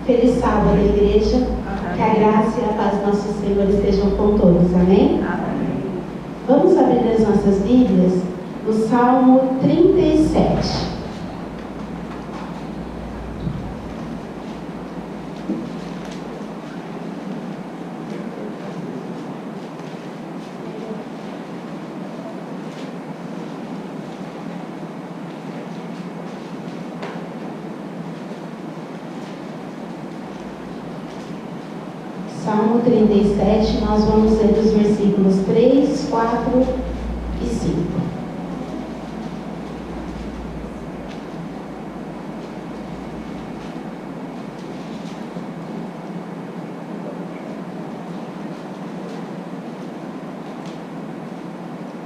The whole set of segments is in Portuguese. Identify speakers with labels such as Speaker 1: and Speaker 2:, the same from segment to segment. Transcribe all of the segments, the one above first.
Speaker 1: Feliz sábado, igreja. Amém. Que a graça e a paz do nosso Senhor estejam com todos. Amém?
Speaker 2: Amém.
Speaker 1: Vamos abrir as nossas Bíblias no Salmo 37. Salmo 37, nós vamos ler os versículos 3, 4 e 5.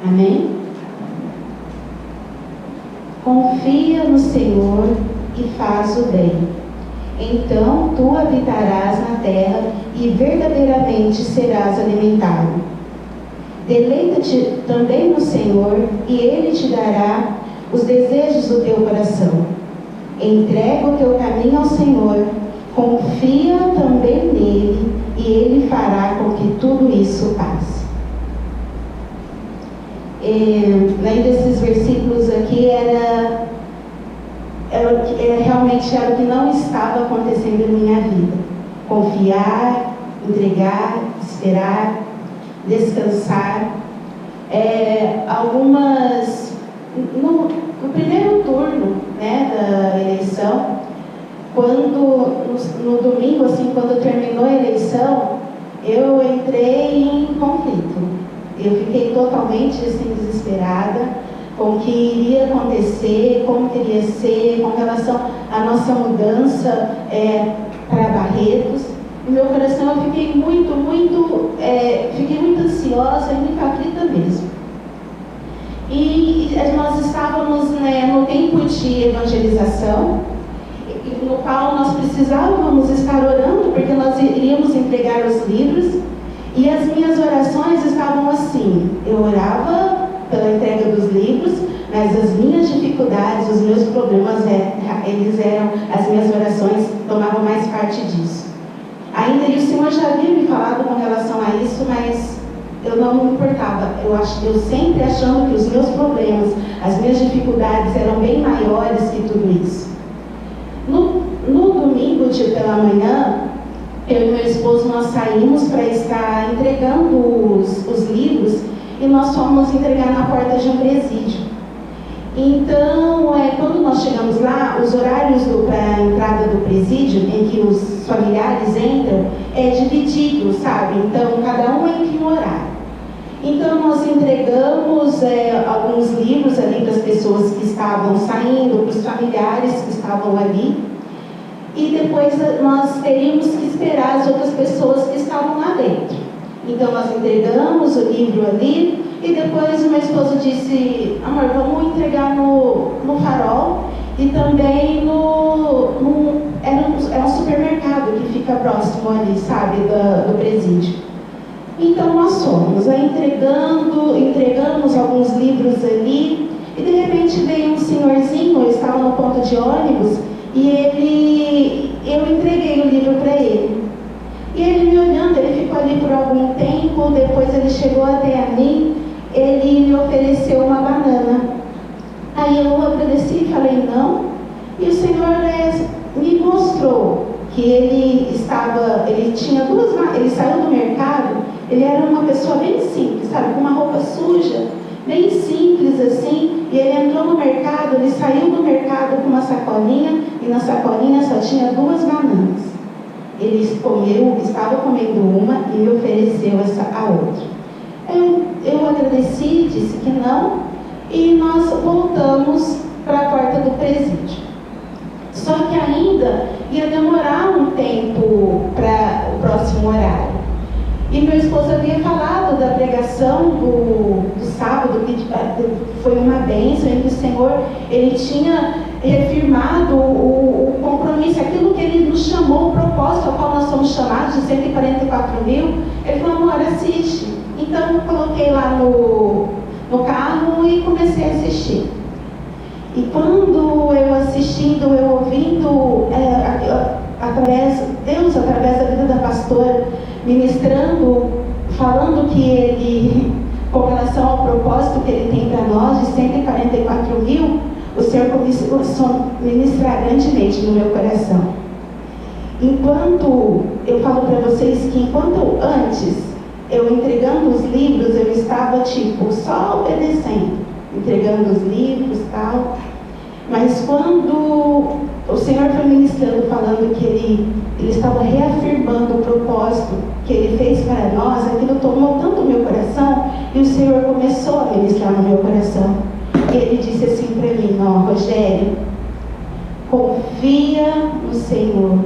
Speaker 1: Amém? Confia no Senhor e faz o bem. Então tu habitarás na terra e verdadeiramente serás alimentado. Deleita-te também no Senhor e Ele te dará os desejos do teu coração. Entrega o teu caminho ao Senhor, confia também nele e Ele fará com que tudo isso passe. Lendo esses versículos aqui realmente era o que não estava acontecendo em minha vida. Confiar, entregar, esperar, descansar. No primeiro turno, da eleição, no domingo, quando terminou a eleição, eu entrei em conflito. Eu fiquei totalmente desesperada com o que iria acontecer, como queria ser, com relação à nossa mudança para Barretos. No meu coração eu fiquei muito ansiosa e muito aflita mesmo. E nós estávamos no tempo de evangelização, no qual nós precisávamos estar orando, porque nós iríamos entregar os livros, e as minhas orações estavam assim. Eu orava pela entrega dos livros, mas as minhas dificuldades, os meus problemas, as minhas orações tomavam mais parte disso. Ainda o Senhor já havia me falado com relação a isso, mas eu não me importava. Eu sempre achando que os meus problemas, as minhas dificuldades eram bem maiores que tudo isso. No domingo pela manhã, eu e meu esposo, nós saímos para estar entregando os livros, e nós fomos entregar na porta de um presídio. Então, quando nós chegamos lá, os horários para a entrada do presídio, em que os familiares entram, é dividido, sabe? Então, cada um entra em um horário. Então, nós entregamos alguns livros ali para as pessoas que estavam saindo, para os familiares que estavam ali. E depois nós teríamos que esperar as outras pessoas que estavam lá dentro. Então nós entregamos o livro ali, e depois o meu esposo disse: amor, vamos entregar no Farol, e também é um supermercado que fica próximo ali, sabe, do presídio. Então nós fomos entregamos alguns livros ali, e de repente veio um senhorzinho, eu estava no ponto de ônibus, e eu entreguei o livro para ele. E ele me olhando, ele ficou ali por algum tempo, depois ele chegou até a mim, ele me ofereceu uma banana. Aí eu agradeci e falei não, e o Senhor me mostrou que ele saiu do mercado, ele era uma pessoa bem simples, sabe, com uma roupa suja, bem simples assim, e ele entrou no mercado, ele saiu do mercado com uma sacolinha, e na sacolinha só tinha 2 bananas. Ele estava comendo uma e me ofereceu a outra. Eu agradeci, disse que não, e nós voltamos para a porta do presídio. Só que ainda ia demorar um tempo para o próximo horário. E meu esposo havia falado da pregação do sábado, que foi uma bênção, em que o Senhor ele tinha reafirmado o compromisso, aquilo que Ele nos chamou, o propósito ao qual nós somos chamados, de 144 mil. Ele falou: amor, assiste. Então eu coloquei lá no carro e comecei a assistir. E quando eu assistindo, eu ouvindo através ministrar grandemente no meu coração. Enquanto eu falo para vocês que enquanto antes eu entregando os livros, eu estava só obedecendo, entregando os livros e tal. Mas quando o Senhor foi ministrando, falando que Ele estava reafirmando o propósito que Ele fez para nós, aquilo tomou tanto o meu coração, e o Senhor começou a ministrar no meu coração. E Ele disse assim para mim: Rogério, confia no Senhor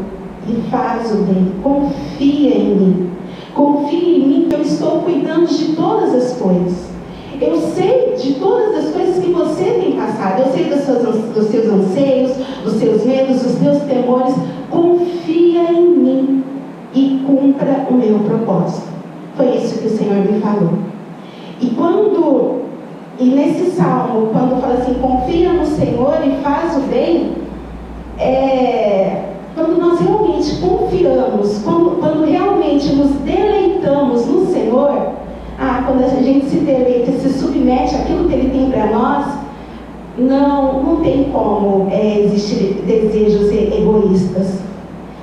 Speaker 1: e faz o bem, confia em mim. Confia em mim que eu estou cuidando de todas as coisas. Eu sei de todas as coisas que você tem passado. Eu sei dos seus anseios, dos seus medos, dos seus temores. Confia em mim e cumpra o meu propósito. Foi isso que o Senhor me falou. E nesse salmo, quando fala assim, confia no Senhor e faz o bem, quando nós realmente confiamos, quando realmente nos deleitamos no Senhor, quando a gente se deleita, se submete àquilo que Ele tem para nós, não tem como existir desejos egoístas,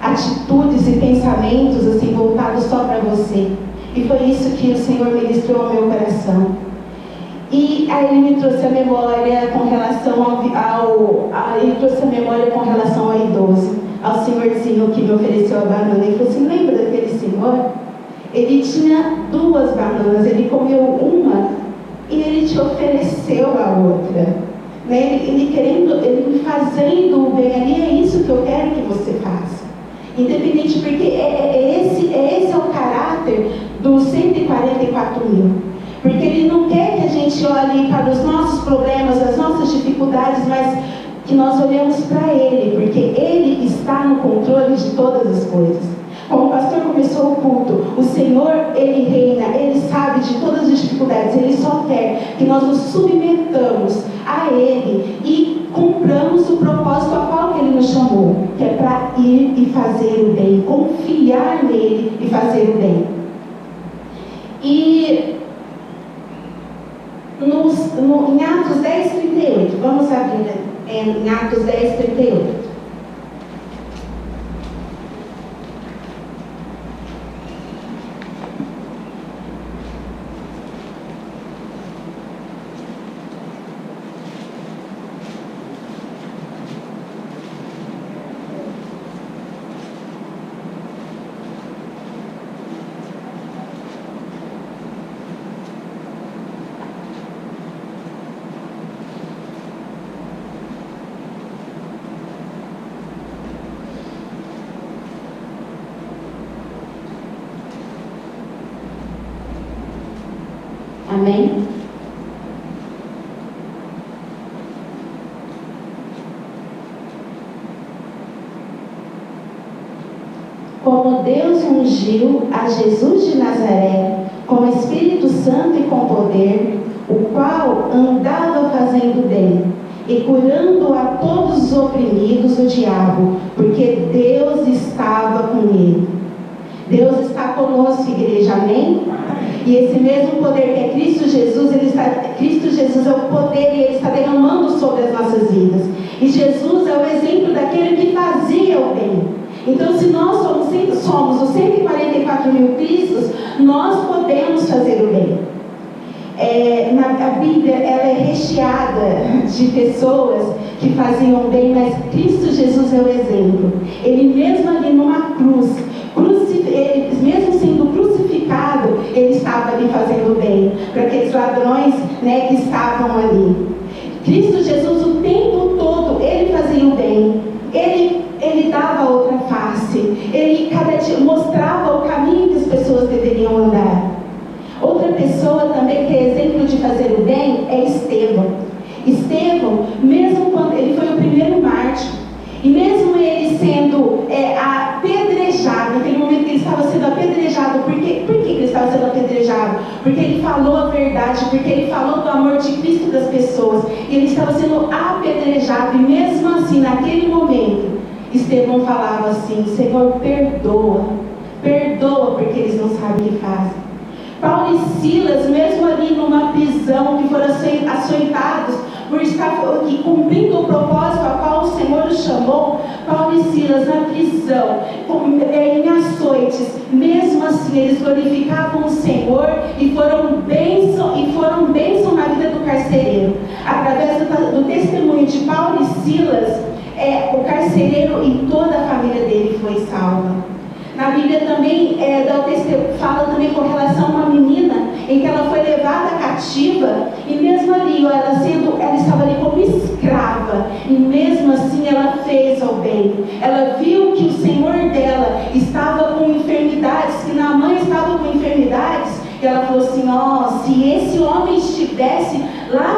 Speaker 1: atitudes e pensamentos assim voltados só para você. E foi isso que o Senhor ministrou ao meu coração. E aí Ele me trouxe a memória com relação ao idoso, ao senhorzinho que me ofereceu a banana. Ele falou assim: lembra daquele senhor? Ele tinha 2 bananas, ele comeu uma e ele te ofereceu a outra. Né? Ele me fazendo o bem ali, é isso que eu quero que você faça. Independente, porque esse é o caráter dos 144 mil. Porque Ele não quer que a gente olhe para os nossos problemas, as nossas dificuldades, mas que nós olhemos para Ele, porque Ele está no controle de todas as coisas. Como o pastor começou o culto, o Senhor, Ele reina, Ele sabe de todas as dificuldades, Ele só quer que nós nos submetamos a Ele e cumpramos o propósito a qual Ele nos chamou, que é para ir e fazer o bem, confiar nele e fazer o bem. E em Atos 10:38, vamos abrir em Atos 10:38. Amém? Como Deus ungiu a Jesus de Nazaré com Espírito Santo e com poder, o qual andava fazendo bem e curando a todos os oprimidos do diabo, porque Deus estava com ele. Deus está conosco, igreja, amém? E esse mesmo poder que é Cristo Jesus, Cristo Jesus é o poder e Ele está derramando sobre as nossas vidas. E Jesus é o exemplo daquele que fazia o bem. Então, se nós somos os 144 mil Cristos, nós podemos fazer o bem. A Bíblia ela é recheada de pessoas que faziam bem, mas Cristo Jesus é o exemplo. Ele mesmo ali numa cruz, ele, mesmo sendo crucificado, Ele estava ali fazendo bem para aqueles ladrões, né, que estavam ali. Cristo Jesus o tempo todo, Ele fazia o bem. Ele dava outra face. Ele cada dia mostrava o caminho que as pessoas deveriam andar. Outra pessoa também que é exemplo de fazer o bem é Estevão. Estevão, mesmo quando ele foi o primeiro mártir, e mesmo ele sendo apedrejado, naquele momento que ele estava sendo apedrejado, por que ele estava sendo apedrejado? Porque ele falou a verdade, porque ele falou do amor de Cristo das pessoas, e ele estava sendo apedrejado, e mesmo assim, naquele momento, Estevão falava assim: Senhor, perdoa porque eles não sabem o que fazem. Paulo e Silas, mesmo ali numa prisão, que foram açoitados por estar aqui cumprindo o propósito a qual o Senhor os chamou. Paulo e Silas na prisão, em açoites, mesmo assim eles glorificavam o Senhor e foram bênção na vida do carcereiro. Através do testemunho de Paulo e Silas, o carcereiro e toda a família dele foi salva. Na Bíblia também fala também com relação a uma menina em que ela foi levada cativa, e mesmo ali ela estava ali como escrava, e mesmo assim ela fez o bem. Ela viu que o Senhor dela estava com enfermidades, que Naamã estava com enfermidades, e ela falou assim: se esse homem estivesse lá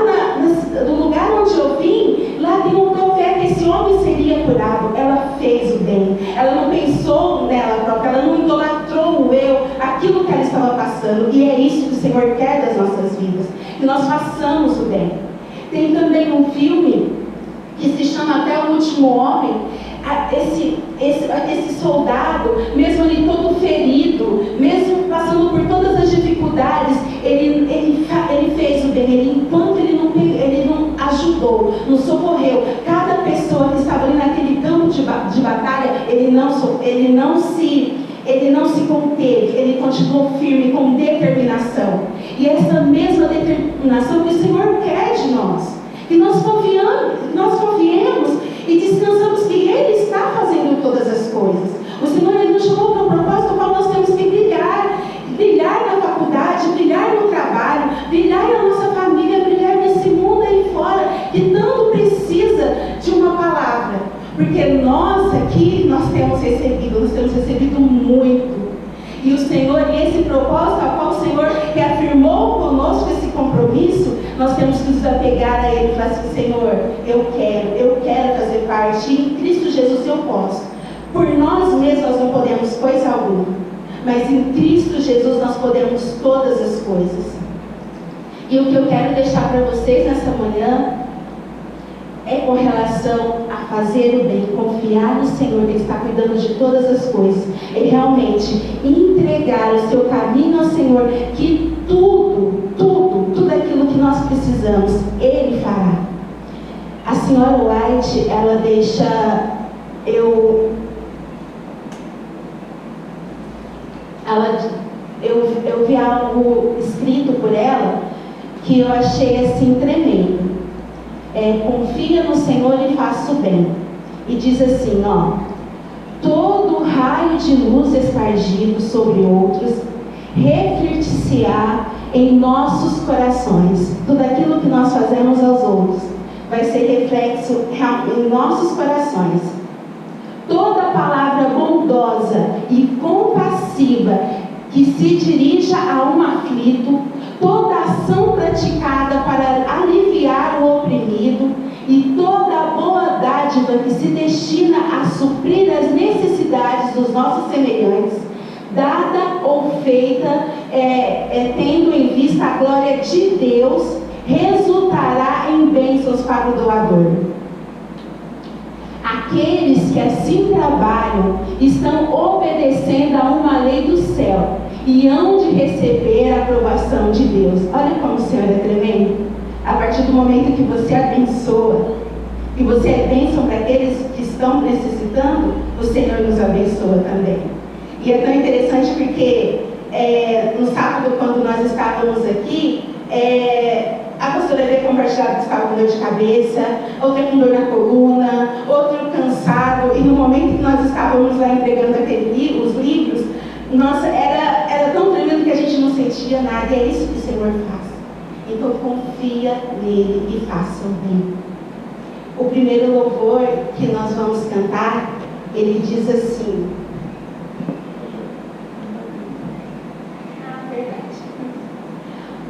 Speaker 1: no lugar onde eu vim, lá tem um profeta, esse homem seria curado. Ela fez o bem, ela não pensou nela própria, ela não idolatrou o eu, aquilo que ela estava passando. E é isso que o Senhor quer das nossas vidas, que nós façamos o bem. Tem também um filme que se chama Até o Último Homem. Esse soldado, mesmo ali todo ferido, mesmo passando por todas as dificuldades, ele fez o bem. Enquanto ele não ajudou, não socorreu cada pessoa que estava ali naquele campo de batalha, ele não se conteve, ele continuou firme, com determinação. E essa mesma determinação que o Senhor quer de nós, que nós confiemos e descansamos que Ele está fazendo todas as coisas. O Senhor, Ele nos chamou para um propósito ao qual nós temos que brilhar na faculdade, brilhar no trabalho, brilhar na nossa família, brilhar nesse mundo aí fora, que tanto precisa de uma palavra. Porque nós aqui, nós temos recebido muito. E o Senhor, e esse propósito ao qual o Senhor reafirmou conosco esse compromisso, nós temos que nos apegar a Ele e falar assim: Senhor, eu quero fazer parte, e em Cristo Jesus eu posso. Por nós mesmos nós não podemos coisa alguma, mas em Cristo Jesus nós podemos todas as coisas. E o que eu quero deixar para vocês nessa manhã é com relação a fazer o bem, confiar no Senhor, que Ele está cuidando de todas as coisas, e realmente entregar o seu caminho ao Senhor, que tudo aquilo que nós precisamos, Ele fará. A senhora White, ela deixa, eu vi algo escrito por ela, que eu achei assim tremendo. Confia no Senhor e faça o bem. E diz assim, todo raio de luz espargido sobre outros refletir-se-á em nossos corações. Tudo aquilo que nós fazemos aos outros vai ser reflexo em nossos corações. Toda palavra bondosa e compassiva que se dirija a um aflito, toda ação praticada para aliviar o oprimido e toda boa dádiva que se destina a suprir as necessidades dos nossos semelhantes, dada ou feita tendo em vista a glória de Deus, resultará em bênçãos para o doador. Aqueles que assim trabalham estão obedecendo a uma lei do céu e hão de receber a aprovação de Deus. Olha como o Senhor é tremendo. A partir do momento que você abençoa, e você é bênção para aqueles que estão necessitando, o Senhor nos abençoa também. E é tão interessante porque no sábado, quando nós estávamos aqui, a pastora havia compartilhado que estava com dor de cabeça, outra com dor na coluna, outro cansado, e no momento que nós estávamos lá entregando os livros, nossa, era tão tremendo que a gente não sentia nada, e é isso que o Senhor faz. Então confia nele e faça o bem. O primeiro louvor que nós vamos cantar, ele diz assim: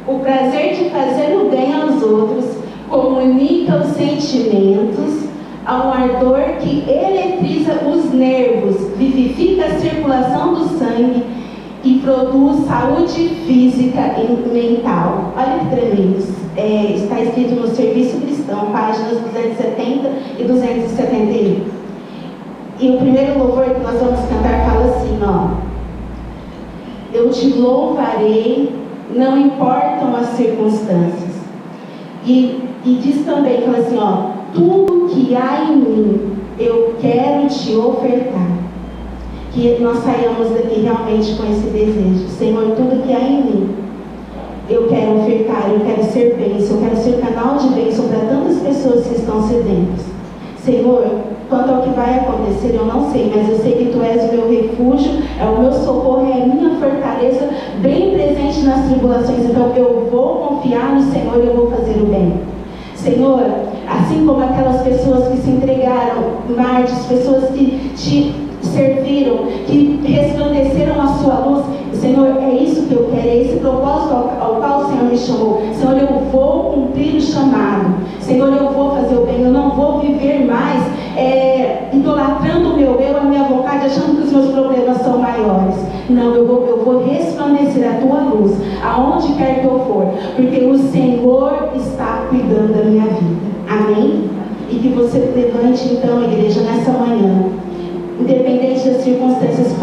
Speaker 1: o prazer de fazer o bem aos outros comunica os sentimentos a um ardor que eletriza os nervos, vivifica a circulação do sangue e produz saúde física e mental. Olha que tremendo. Está escrito no Serviço Cristão, páginas 270 e 271. E o primeiro louvor que nós vamos cantar fala assim, eu te louvarei, não importam as circunstâncias. E E diz também, fala assim, ó, tudo que há em mim, eu quero te ofertar. Que nós saiamos daqui realmente com esse desejo. Senhor, tudo que há em mim, eu quero ofertar, eu quero ser bênção, eu quero ser canal de bênção para tantas pessoas que estão sedentas. Senhor, quanto ao que vai acontecer, eu não sei, mas eu sei que Tu és o meu refúgio, é o meu socorro, é a minha fortaleza, bem presente nas tribulações. Então eu vou confiar no Senhor e eu vou fazer o bem. Senhor, assim como aquelas pessoas que se entregaram, mártires, pessoas que te serviram, que resplandeceram a sua luz, Senhor, é isso que eu quero, é esse propósito ao qual o Senhor me chamou. Senhor, eu vou cumprir o chamado. Senhor, eu vou fazer o bem, eu não vou viver mais idolatrando o meu eu, a minha vontade, achando que os meus problemas são maiores. Não, eu vou resplandecer a Tua luz, aonde quer que eu for, porque o Senhor está cuidando da minha vida. Amém? E que você levante então, igreja, nessa manhã, independente das circunstâncias,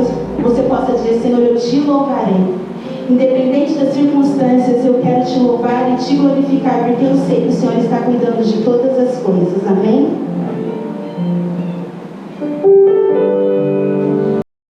Speaker 1: você possa dizer: Senhor, eu te louvarei. Independente das circunstâncias, eu quero te louvar e te glorificar, porque eu sei que o Senhor está cuidando de todas as coisas. Amém?